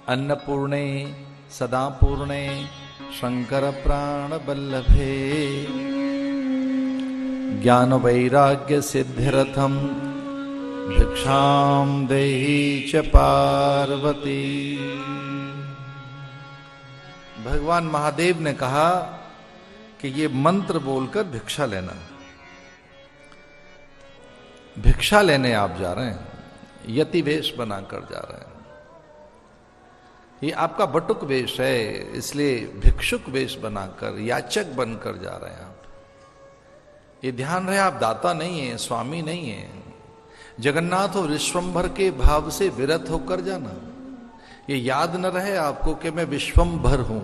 अन्नपूर्णे सदा पूर्णे शंकर प्राण बल्लभे ज्ञान वैराग्य सिद्धिरथम भिक्षाम देहि च पार्वती। भगवान महादेव ने कहा कि ये मंत्र बोलकर भिक्षा लेना। भिक्षा लेने आप जा रहे हैं, यति वेश बनाकर जा रहे हैं। ये आपका बटुक वेश है, इसलिए भिक्षुक वेश बनाकर याचक बनकर जा रहे हैं आप। ये ध्यान रहे, आप दाता नहीं है, स्वामी नहीं है। जगन्नाथ और विश्वंभर के भाव से विरत होकर जाना। ये याद न रहे आपको कि मैं विश्वंभर हूं,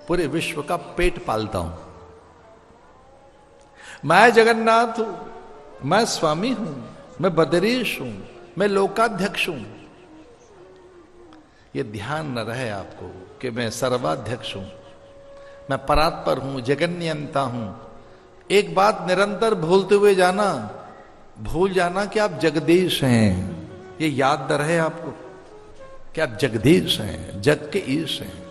पूरे विश्व का पेट पालता हूं। मैं जगन्नाथ हूं, मैं स्वामी हूं, मैं बदरीश हूं, मैं लोकाध्यक्ष हूं। ये ध्यान न रहे आपको कि मैं सर्वाध्यक्ष हूं, मैं परात्पर हूं, जगन्यंता हूं। एक बात निरंतर भूलते हुए जाना, भूल जाना कि आप जगदीश हैं। ये याद न रहे आपको कि आप जगदीश हैं, जग के ईश हैं।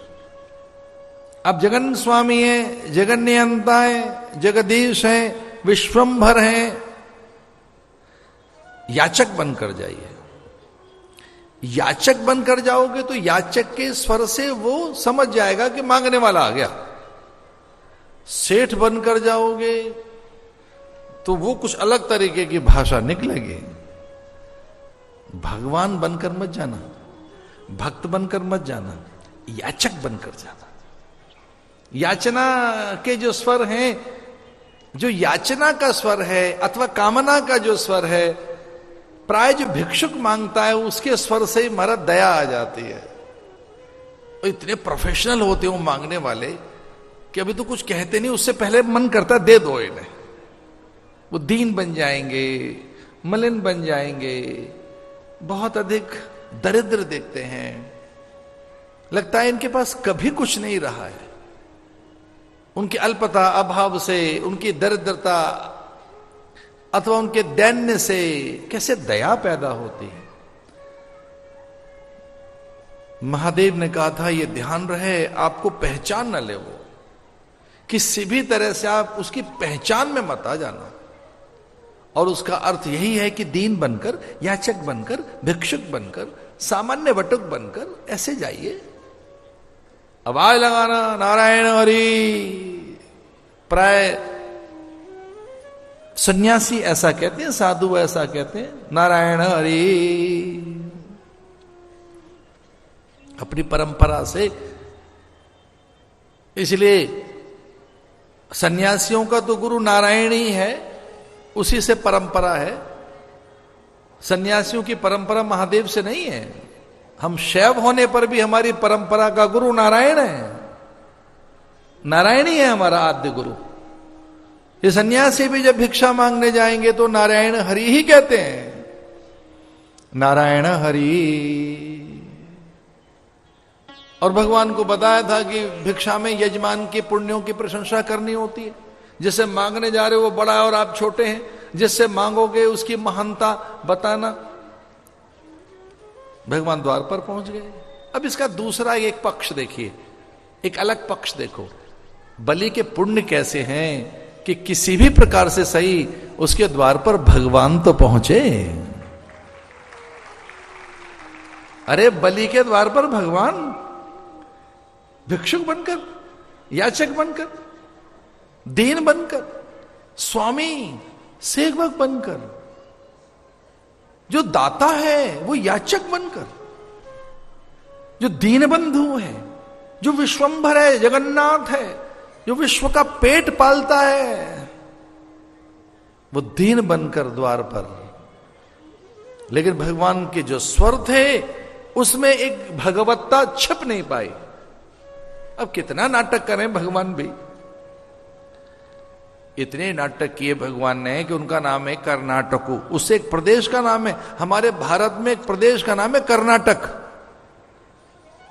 आप जगन स्वामी हैं, जगन्यंता हैं, जगदीश हैं, विश्वंभर हैं। याचक बनकर जाइए। याचक बनकर जाओगे तो याचक के स्वर से वो समझ जाएगा कि मांगने वाला आ गया। सेठ बनकर जाओगे तो वो कुछ अलग तरीके की भाषा निकलेगी। भगवान बनकर मत जाना, भक्त बनकर मत जाना, याचक बनकर जाना। याचना के जो स्वर हैं, जो याचना का स्वर है अथवा कामना का जो स्वर है, प्राय जो भिक्षुक मांगता है उसके स्वर से ही हमारा दया आ जाती है। और इतने प्रोफेशनल होते हो मांगने वाले कि अभी तो कुछ कहते नहीं, उससे पहले मन करता दे दो इन्हें। वो दीन बन जाएंगे, मलिन बन जाएंगे, बहुत अधिक दरिद्र देखते हैं। लगता है इनके पास कभी कुछ नहीं रहा है। उनकी अल्पता, अभाव से, उनकी दरिद्रता अथवा उनके दैन्य से कैसे दया पैदा होती है। महादेव ने कहा था ये ध्यान रहे आपको पहचान न ले वो, किसी भी तरह से आप उसकी पहचान में मत आ जाना। और उसका अर्थ यही है कि दीन बनकर, याचक बनकर, भिक्षुक बनकर, सामान्य बटुक बनकर ऐसे जाइए। आवाज लगाना नारायण हरि। प्राय सन्यासी ऐसा कहते हैं, साधु ऐसा कहते हैं, नारायण हरि। अपनी परंपरा से। इसलिए सन्यासियों का तो गुरु नारायण ही है, उसी से परंपरा है। सन्यासियों की परंपरा महादेव से नहीं है। हम शैव होने पर भी हमारी परंपरा का गुरु नारायण है। नारायण ही है हमारा आद्य गुरु। ये सन्यासी भी जब भिक्षा मांगने जाएंगे तो नारायण हरि ही कहते हैं। नारायण हरि। और भगवान को बताया था कि भिक्षा में यजमान के पुण्यों की प्रशंसा करनी होती है। जिससे मांगने जा रहे हो वो बड़ा है और आप छोटे हैं, जिससे मांगोगे उसकी महानता बताना। भगवान द्वार पर पहुंच गए। अब इसका दूसरा एक पक्ष देखिए, एक अलग पक्ष देखो। बलि के पुण्य कैसे हैं कि किसी भी प्रकार से सही उसके द्वार पर भगवान तो पहुंचे। अरे बलि के द्वार पर भगवान भिक्षुक बनकर, याचक बनकर, दीन बनकर, स्वामी सेवक बनकर, जो दाता है वो याचक बनकर, जो दीन बंधु है, जो विश्वंभर है, जगन्नाथ है, जो विश्व का पेट पालता है, वो दीन बनकर द्वार पर। लेकिन भगवान के जो स्वर थे उसमें एक भगवत्ता छिप नहीं पाई। अब कितना नाटक करें भगवान भी। इतने नाटक किए भगवान ने कि उनका नाम है कर्नाटकू। उससे एक प्रदेश का नाम है। हमारे भारत में एक प्रदेश का नाम है कर्नाटक।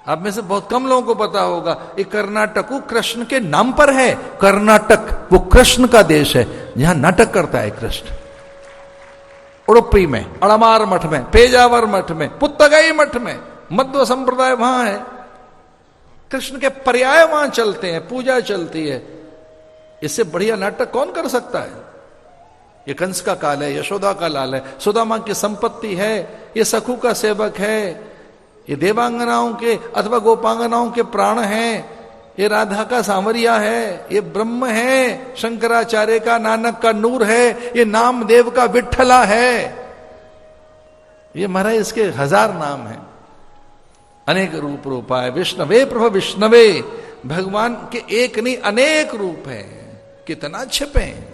आप में से बहुत कम लोगों को पता होगा ये कर्नाटकू कृष्ण के नाम पर है। कर्नाटक वो कृष्ण का देश है जहां नाटक करता है कृष्ण। उड़ुपी में, अड़मार मठ में, पेजावर मठ में, पुत्तगई मठ में, मध्व संप्रदाय वहां है, कृष्ण के पर्याय वहां चलते हैं, पूजा चलती है। इससे बढ़िया नाटक कौन कर सकता है? ये कंस का काल है, यशोदा का लाल है, सुदामा की संपत्ति है, ये सखु का सेवक है, ये देवांगनाओं के अथवा गोपांगनाओं के प्राण हैं, ये राधा का सांवरिया है, ये ब्रह्म है, शंकराचार्य का नानक का नूर है, ये नामदेव का विठ्ठला है। ये महाराज इसके 1000 नाम हैं, अनेक रूप रूपाय विष्णवे प्रभु विष्णवे। भगवान के एक नहीं अनेक रूप हैं, कितना छिपे हैं।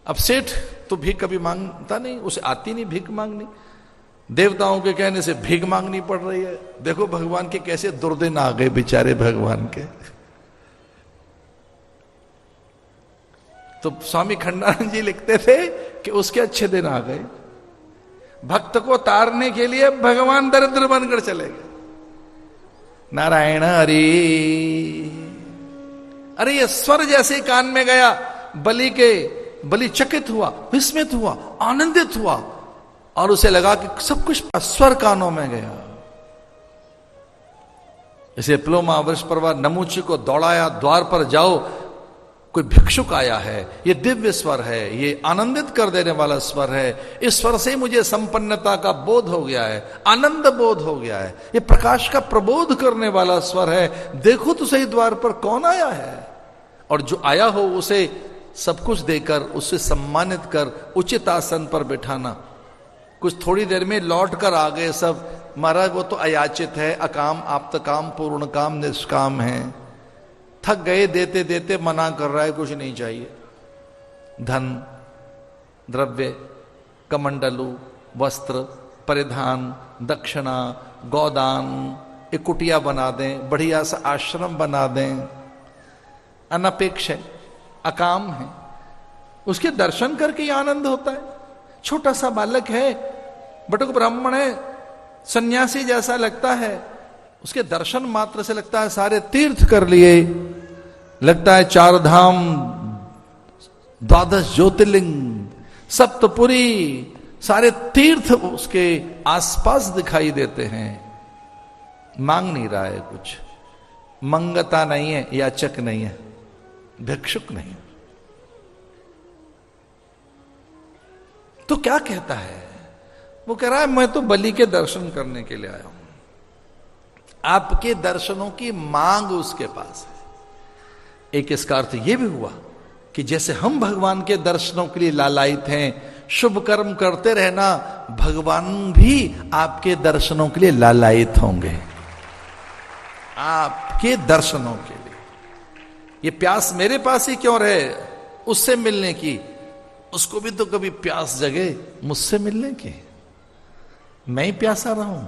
अब सेठ तो भीख कभी मांगता नहीं, उसे आती नहीं भीख मांगनी, देवताओं के कहने से भीख मांगनी पड़ रही है। देखो भगवान के कैसे दुर्दिन आ गए बेचारे भगवान के। तो स्वामी खंडानंद जी लिखते थे कि उसके अच्छे दिन आ गए, भक्त को तारने के लिए भगवान दरिद्र बनकर चले गए। नारायण हरि। अरे ये स्वर जैसे कान में गया, बलि चकित हुआ, विस्मित हुआ, आनंदित हुआ, और उसे लगा कि सब कुछ स्वर कानों में गया। इसे प्लोमा वर्ष परवा नमूची को दौड़ाया, द्वार पर जाओ, कोई भिक्षुक आया है, ये दिव्य स्वर है, ये आनंदित कर देने वाला स्वर है, इस स्वर से मुझे संपन्नता का बोध हो गया है, आनंद बोध हो गया है, ये प्रकाश का प्रबोध करने वाला स्वर है। देखो तो सही द्वार पर कौन आया है। और जो आया हो उसे सब कुछ देकर, उससे सम्मानित कर, उचित आसन पर बिठाना। कुछ थोड़ी देर में लौट कर आ गए सब, महाराज वो तो अयाचित है, अकाम, आप्तकाम, पूर्ण काम, निष्काम है। थक गए, देते देते मना कर रहा है, कुछ नहीं चाहिए। धन, द्रव्य, कमंडलू, वस्त्र, परिधान, दक्षिणा, गौदान, एक कुटिया बना दें, बढ़िया सा आश्रम बना दें। अनपेक्ष है, अकाम है, उसके दर्शन करके ही आनंद होता है। छोटा सा बालक है, बटुक ब्राह्मण है, सन्यासी जैसा लगता है, उसके दर्शन मात्र से लगता है सारे तीर्थ कर लिए, लगता है 4 धाम, 12 ज्योतिर्लिंग, सप्तपुरी, सारे तीर्थ उसके आसपास दिखाई देते हैं। मांग नहीं रहा है कुछ, मंगता नहीं है, याचक नहीं है, भिक्षुक नहीं। तो क्या कहता है वो? कह रहा है मैं तो बलि के दर्शन करने के लिए आया हूं, आपके दर्शनों की मांग उसके पास है। एक इसका अर्थ यह भी हुआ कि जैसे हम भगवान के दर्शनों के लिए लालायित हैं, शुभ कर्म करते रहना, भगवान भी आपके दर्शनों के लिए लालायित होंगे, आपके दर्शनों के लिए। ये प्यास मेरे पास ही क्यों रहे उससे मिलने की, उसको भी तो कभी प्यास जगे मुझसे मिलने की। मैं ही प्यासा रहूं,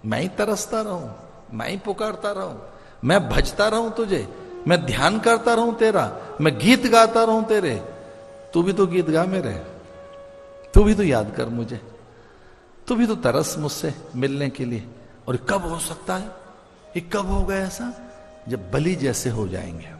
मैं ही तरसता रहूं, मैं ही पुकारता रहूं, मैं भजता रहूं तुझे, मैं ध्यान करता रहूं तेरा, मैं गीत गाता रहूं तेरे, तू भी तो गीत गा मेरे, तू भी तो याद कर मुझे, तू भी तो तरस मुझसे मिलने के लिए। और कब हो सकता है, ये कब होगा ऐसा? जब बलि जैसे हो जाएंगे।